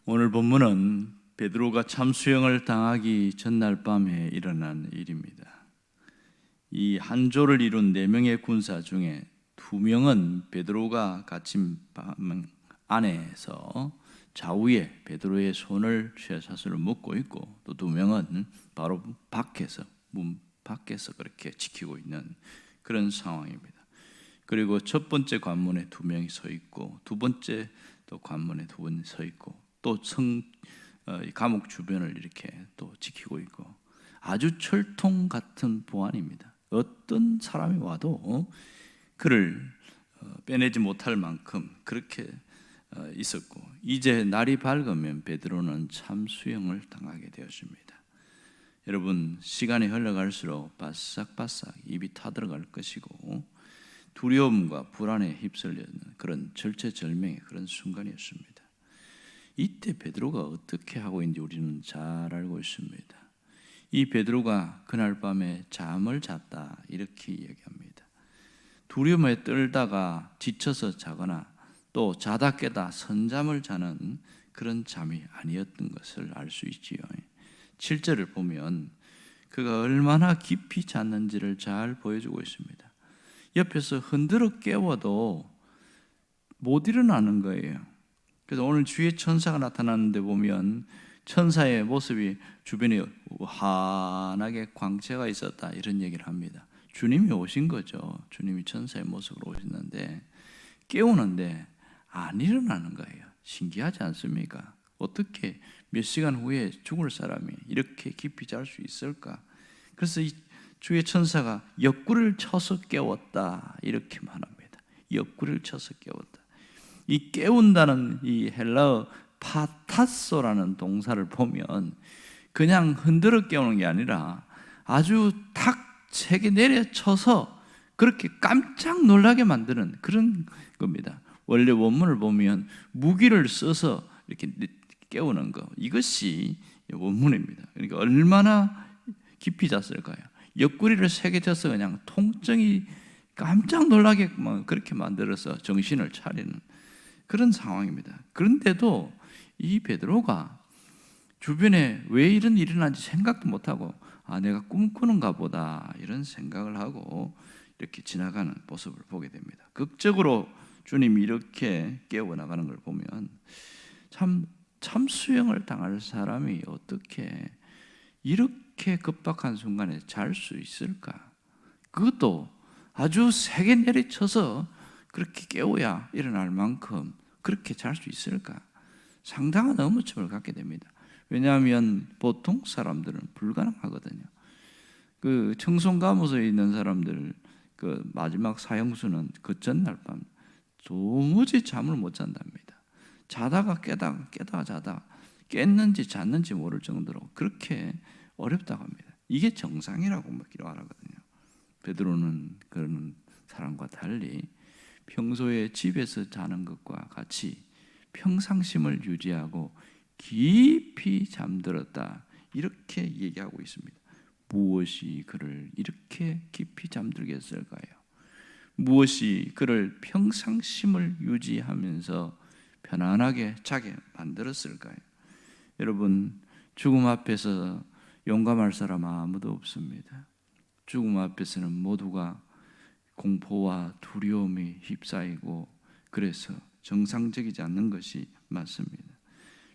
오늘 본문은 베드로가 참수형을 당하기 전날 밤에 일어난 일입니다. 이 한 조를 이룬 4명의 군사 중에 2명은 베드로가 갇힌 방 안에서 좌우에 베드로의 손을 쇠사슬로 묶고 있고, 또 2명은 바로 밖에서, 문 밖에서 그렇게 지키고 있는 그런 상황입니다. 그리고 첫 번째 관문에 2명이 서 있고, 두 번째 또 관문에 2분이 서 있고, 또 감옥 주변을 이렇게 또 지키고 있고, 아주 철통 같은 보안입니다. 어떤 사람이 와도 그를 빼내지 못할 만큼 그렇게 있었고, 이제 날이 밝으면 베드로는 참수형을 당하게 되었습니다. 여러분, 시간이 흘러갈수록 바싹바싹 입이 타들어갈 것이고, 두려움과 불안에 휩쓸리는 그런 절체절명의 그런 순간이었습니다. 이때 베드로가 어떻게 하고 있는지 우리는 잘 알고 있습니다. 이 베드로가 그날 밤에 잠을 잤다, 이렇게 얘기합니다. 두려움에 떨다가 지쳐서 자거나 또 자다 깨다 선잠을 자는 그런 잠이 아니었던 것을 알 수 있지요. 7절을 보면 그가 얼마나 깊이 잤는지를 잘 보여주고 있습니다. 옆에서 흔들어 깨워도 못 일어나는 거예요. 그래서 오늘 주의 천사가 나타나는데 보면 천사의 모습이 주변에 환하게 광채가 있었다, 이런 얘기를 합니다. 주님이 오신 거죠. 주님이 천사의 모습으로 오셨는데 깨우는데 안 일어나는 거예요. 신기하지 않습니까? 어떻게 몇 시간 후에 죽을 사람이 이렇게 깊이 잘 수 있을까? 그래서 이 주의 천사가 옆구리를 쳐서 깨웠다, 이렇게 말합니다. 옆구리를 쳐서 깨웠다. 이 깨운다는 이 헬라어 파타소라는 동사를 보면 그냥 흔들어 깨우는 게 아니라 아주 탁 세게 내려쳐서 그렇게 깜짝 놀라게 만드는 그런 겁니다. 원래 원문을 보면 무기를 써서 이렇게 깨우는 거, 이것이 원문입니다. 그러니까 얼마나 깊이 잤을까요? 옆구리를 세게 쳐서 그냥 통증이 깜짝 놀라게 그렇게 만들어서 정신을 차리는 그런 상황입니다. 그런데도 이 베드로가 주변에 왜 이런 일이 일어난지 생각도 못하고, 내가 꿈꾸는가 보다, 이런 생각을 하고 이렇게 지나가는 모습을 보게 됩니다. 극적으로 주님이 이렇게 깨워나가는 걸 보면 참수형을 당할 사람이 어떻게 이렇게 급박한 순간에 잘 수 있을까? 그것도 아주 세게 내리쳐서 그렇게 깨워야 일어날 만큼 그렇게 잘 수 있을까? 상당한 의문점을 갖게 됩니다. 왜냐하면 보통 사람들은 불가능하거든요. 그 청송감호소에 있는 사람들 그 마지막 사형수는 그 전날 밤 도무지 잠을 못 잔답니다. 자다가 깨다가 자다가 깼는지 잤는지 모를 정도로 그렇게 어렵다고 합니다. 이게 정상이라고 말하거든요. 베드로는 그런 사람과 달리 평소에 집에서 자는 것과 같이 평상심을 유지하고 깊이 잠들었다, 이렇게 얘기하고 있습니다. 무엇이 그를 이렇게 깊이 잠들게 했을까요? 무엇이 그를 평상심을 유지하면서 편안하게 자게 만들었을까요? 여러분, 죽음 앞에서 용감할 사람 아무도 없습니다. 죽음 앞에서는 모두가 공포와 두려움이 휩싸이고, 그래서 정상적이지 않는 것이 맞습니다.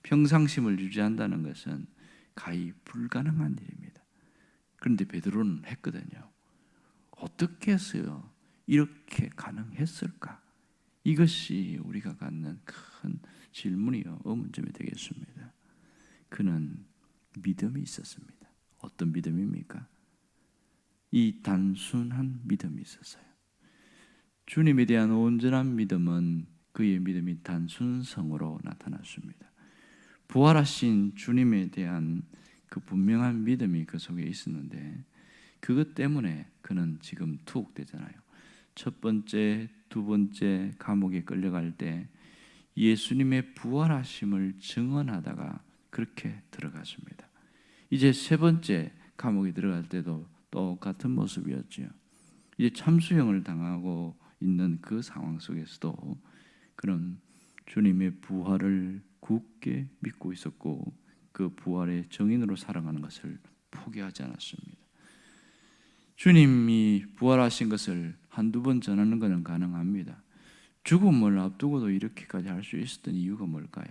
평상심을 유지한다는 것은 가히 불가능한 일입니다. 그런데 베드로는 했거든요. 어떻게 해서요 이렇게 가능했을까? 이것이 우리가 갖는 큰 질문이요, 의문점이 되겠습니다. 그는 믿음이 있었습니다. 어떤 믿음입니까? 이 단순한 믿음이 있었어요. 주님에 대한 온전한 믿음은 그의 믿음이 단순성으로 나타났습니다. 부활하신 주님에 대한 그 분명한 믿음이 그 속에 있었는데, 그것 때문에 그는 지금 투옥되잖아요. 첫 번째, 두 번째 감옥에 끌려갈 때 예수님의 부활하심을 증언하다가 그렇게 들어갔습니다. 이제 세 번째 감옥에 들어갈 때도 똑같은 모습이었죠. 이제 참수형을 당하고 있는 그 상황 속에서도 그런 주님의 부활을 굳게 믿고 있었고 그 부활의 증인으로 살아가는 것을 포기하지 않았습니다. 주님이 부활하신 것을 한두 번 전하는 것은 가능합니다. 죽음을 앞두고도 이렇게까지 할 수 있었던 이유가 뭘까요?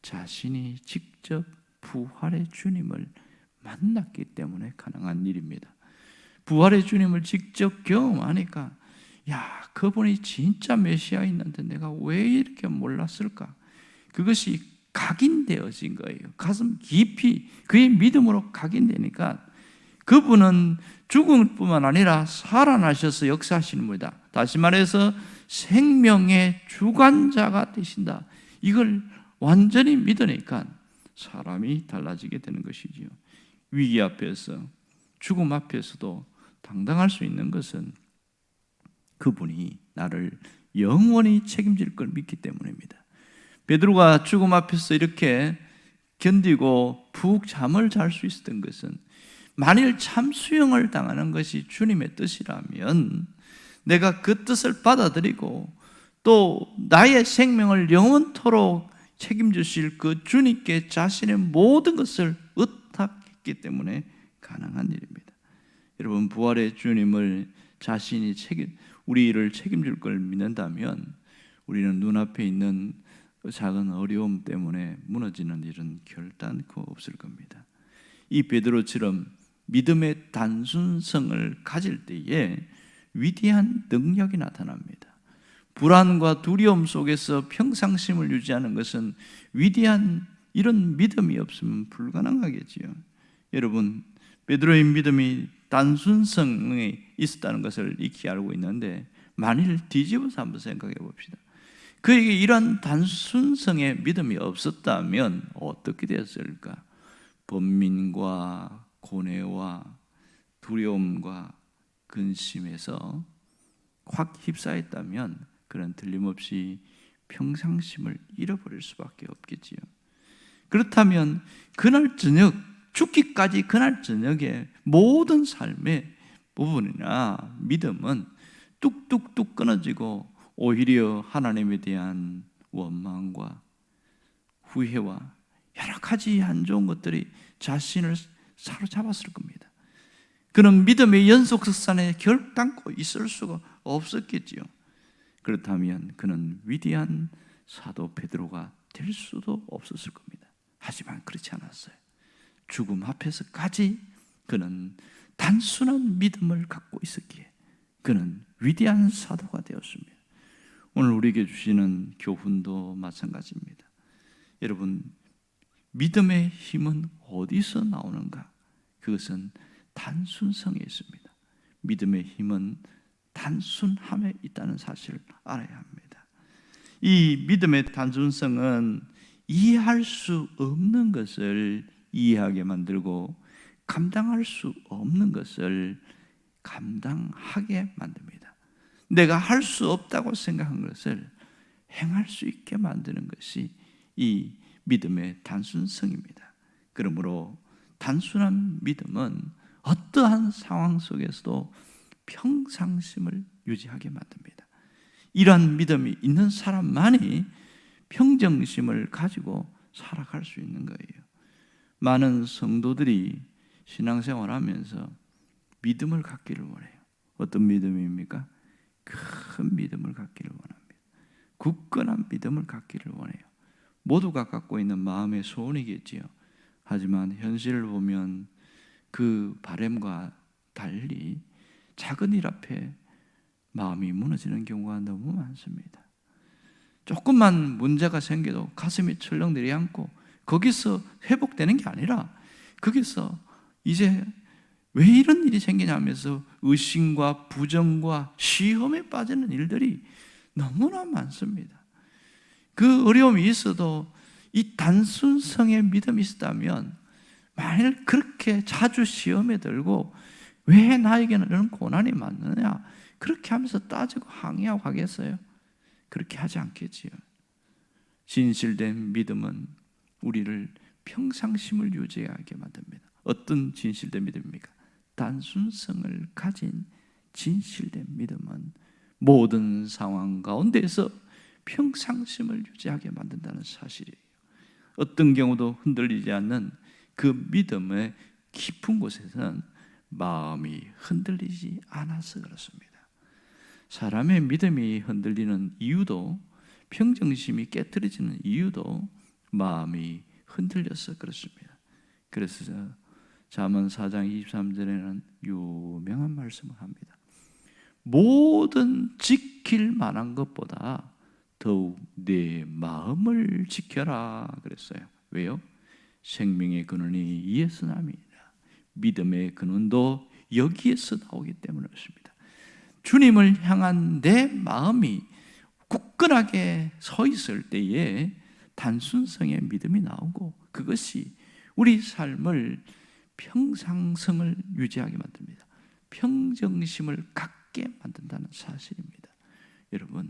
자신이 직접 부활의 주님을 만났기 때문에 가능한 일입니다. 부활의 주님을 직접 경험하니까 야, 그분이 진짜 메시아였는데 내가 왜 이렇게 몰랐을까? 그것이 각인되어진 거예요. 가슴 깊이 그의 믿음으로 각인되니까 그분은 죽을 뿐만 아니라 살아나셔서 역사하시는 분이다. 다시 말해서 생명의 주관자가 되신다. 이걸 완전히 믿으니까 사람이 달라지게 되는 것이지요. 위기 앞에서, 죽음 앞에서도 당당할 수 있는 것은 그분이 나를 영원히 책임질 걸 믿기 때문입니다. 베드로가 죽음 앞에서 이렇게 견디고 푹 잠을 잘 수 있었던 것은 만일 참수형을 당하는 것이 주님의 뜻이라면 내가 그 뜻을 받아들이고 또 나의 생명을 영원토록 책임지실 그 주님께 자신의 모든 것을 의탁했기 때문에 가능한 일입니다. 여러분, 부활의 주님을 자신이 우리를 책임질 걸 믿는다면 우리는 눈앞에 있는 작은 어려움 때문에 무너지는 일은 결단코 없을 겁니다. 이 베드로처럼 믿음의 단순성을 가질 때에 위대한 능력이 나타납니다. 불안과 두려움 속에서 평상심을 유지하는 것은 위대한 이런 믿음이 없으면 불가능하겠지요. 여러분, 베드로의 믿음이 단순성에 있었다는 것을 익히 알고 있는데 만일 뒤집어서 한번 생각해 봅시다. 그에게 이러한 단순성의 믿음이 없었다면 어떻게 되었을까? 번민과 고뇌와 두려움과 근심에서 확 휩싸였다면 그는 틀림없이 평상심을 잃어버릴 수밖에 없겠지요. 그렇다면 그날 저녁, 죽기까지 그날 저녁에 모든 삶의 부분이나 믿음은 뚝뚝뚝 끊어지고 오히려 하나님에 대한 원망과 후회와 여러 가지 안 좋은 것들이 자신을 사로잡았을 겁니다. 그는 믿음의 연속선에 결단코 있을 수가 없었겠지요. 그렇다면 그는 위대한 사도 베드로가 될 수도 없었을 겁니다. 하지만 그렇지 않았어요. 죽음 앞에서까지 그는 단순한 믿음을 갖고 있었기에 그는 위대한 사도가 되었습니다. 오늘 우리에게 주시는 교훈도 마찬가지입니다. 여러분, 믿음의 힘은 어디서 나오는가? 그것은 단순성에 있습니다. 믿음의 힘은 단순함에 있다는 사실을 알아야 합니다. 이 믿음의 단순성은 이해할 수 없는 것을 이해하게 만들고 감당할 수 없는 것을 감당하게 만듭니다. 내가 할 수 없다고 생각한 것을 행할 수 있게 만드는 것이 이 믿음의 단순성입니다. 그러므로 단순한 믿음은 어떠한 상황 속에서도 평상심을 유지하게 만듭니다. 이러한 믿음이 있는 사람만이 평정심을 가지고 살아갈 수 있는 거예요. 많은 성도들이 신앙생활하면서 믿음을 갖기를 원해요. 어떤 믿음입니까? 큰 믿음을 갖기를 원합니다. 굳건한 믿음을 갖기를 원해요. 모두가 갖고 있는 마음의 소원이겠지요. 하지만 현실을 보면 그 바람과 달리 작은 일 앞에 마음이 무너지는 경우가 너무 많습니다. 조금만 문제가 생겨도 가슴이 철렁 내려앉고 거기서 회복되는 게 아니라 거기서 이제 왜 이런 일이 생기냐면서 의심과 부정과 시험에 빠지는 일들이 너무나 많습니다. 그 어려움이 있어도 이 단순성의 믿음이 있었다면 만일 그렇게 자주 시험에 들고 왜 나에게는 이런 고난이 많느냐 그렇게 하면서 따지고 항의하고 하겠어요? 그렇게 하지 않겠지요. 진실된 믿음은 우리를 평상심을 유지하게 만듭니다. 어떤 진실된 믿음입니까? 단순성을 가진 진실된 믿음은 모든 상황 가운데서 평상심을 유지하게 만든다는 사실이에요. 어떤 경우도 흔들리지 않는 그 믿음의 깊은 곳에서는 마음이 흔들리지 않아서 그렇습니다. 사람의 믿음이 흔들리는 이유도, 평정심이 깨트려지는 이유도 마음이 흔들려서 그렇습니다. 그래서 잠언 4장 23절에는 유명한 말씀을 합니다. 모든 지킬 만한 것보다 더욱 내 마음을 지켜라 그랬어요. 왜요? 생명의 근원이 이에서 납니다. 믿음의 근원도 여기에서 나오기 때문에 그렇습니다. 주님을 향한 내 마음이 굳건하게 서 있을 때에 단순성의 믿음이 나오고, 그것이 우리 삶을 평상성을 유지하게 만듭니다. 평정심을 갖게 만든다는 사실입니다. 여러분,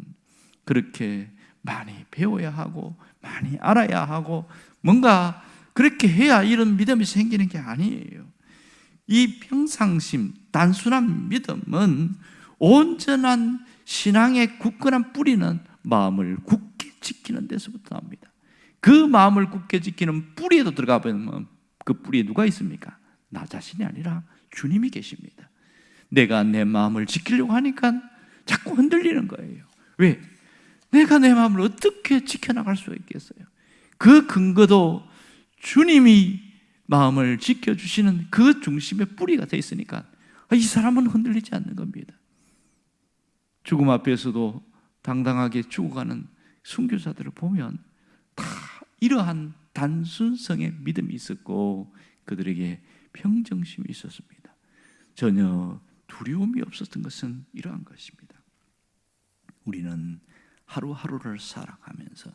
그렇게 많이 배워야 하고 많이 알아야 하고 뭔가 그렇게 해야 이런 믿음이 생기는 게 아니에요. 이 평상심, 단순한 믿음은 온전한 신앙의 굳건한 뿌리는 마음을 굳게 지키는 데서부터 나옵니다. 그 마음을 굳게 지키는 뿌리에도 들어가 보면 그 뿌리에 누가 있습니까? 나 자신이 아니라 주님이 계십니다. 내가 내 마음을 지키려고 하니까 자꾸 흔들리는 거예요. 왜? 내가 내 마음을 어떻게 지켜나갈 수 있겠어요? 그 근거도 주님이 마음을 지켜주시는 그 중심의 뿌리가 되어 있으니까 이 사람은 흔들리지 않는 겁니다. 죽음 앞에서도 당당하게 죽어가는 순교자들을 보면 다 이러한 단순성의 믿음이 있었고 그들에게 평정심이 있었습니다. 전혀 두려움이 없었던 것은 이러한 것입니다. 우리는 하루하루를 살아가면서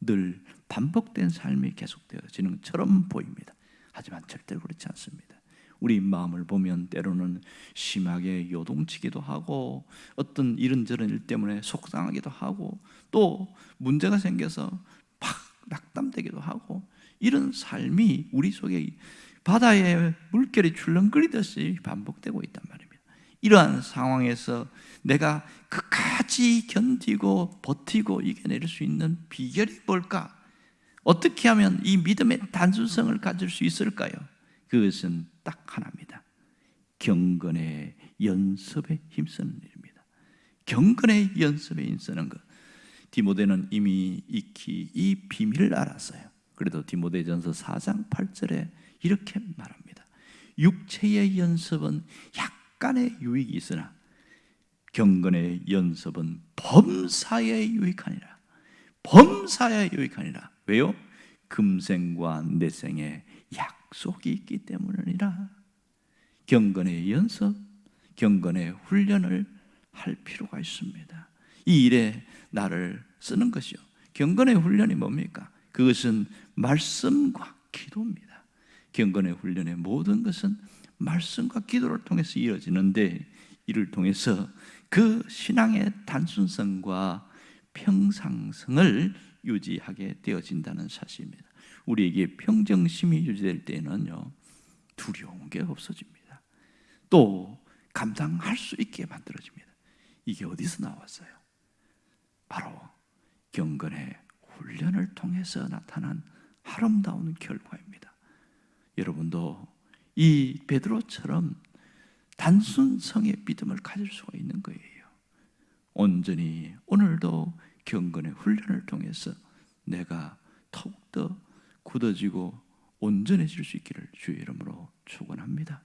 늘 반복된 삶이 계속되어지는 것처럼 보입니다. 하지만 절대로 그렇지 않습니다. 우리 마음을 보면 때로는 심하게 요동치기도 하고 어떤 이런저런 일 때문에 속상하기도 하고 또 문제가 생겨서 팍 낙담되기도 하고 이런 삶이 우리 속에 바다에 물결이 출렁거리듯이 반복되고 있단 말입니다. 이러한 상황에서 내가 끝까지 견디고 버티고 이겨낼 수 있는 비결이 뭘까? 어떻게 하면 이 믿음의 단순성을 가질 수 있을까요? 그것은 딱 하나입니다. 경건의 연습에 힘쓰는 일입니다. 경건의 연습에 힘쓰는 것. 디모데는 이미 익히 이 비밀을 알았어요. 그래도 디모데전서 4장 8절에 이렇게 말합니다. 육체의 연습은 약간의 유익이 있으나 경건의 연습은 범사에 유익하니라. 범사에 유익하니라. 왜요? 금생과 내생에 약속이 있기 때문이라. 경건의 연습, 경건의 훈련을 할 필요가 있습니다. 이 일에 나를 쓰는 것이요. 경건의 훈련이 뭡니까? 그것은 말씀과 기도입니다. 경건의 훈련의 모든 것은 말씀과 기도를 통해서 이루어지는데 이를 통해서 그 신앙의 단순성과 평상성을 유지하게 되어진다는 사실입니다. 우리에게 평정심이 유지될 때는요, 두려운 게 없어집니다. 또 감당할 수 있게 만들어집니다. 이게 어디서 나왔어요? 바로 경건의 훈련을 통해서 나타난 아름다운 결과입니다. 여러분도 이 베드로처럼 단순성의 믿음을 가질 수가 있는 거예요. 온전히 오늘도 경건의 훈련을 통해서 내가 더욱더 굳어지고 온전해질 수 있기를 주의 이름으로 축원합니다.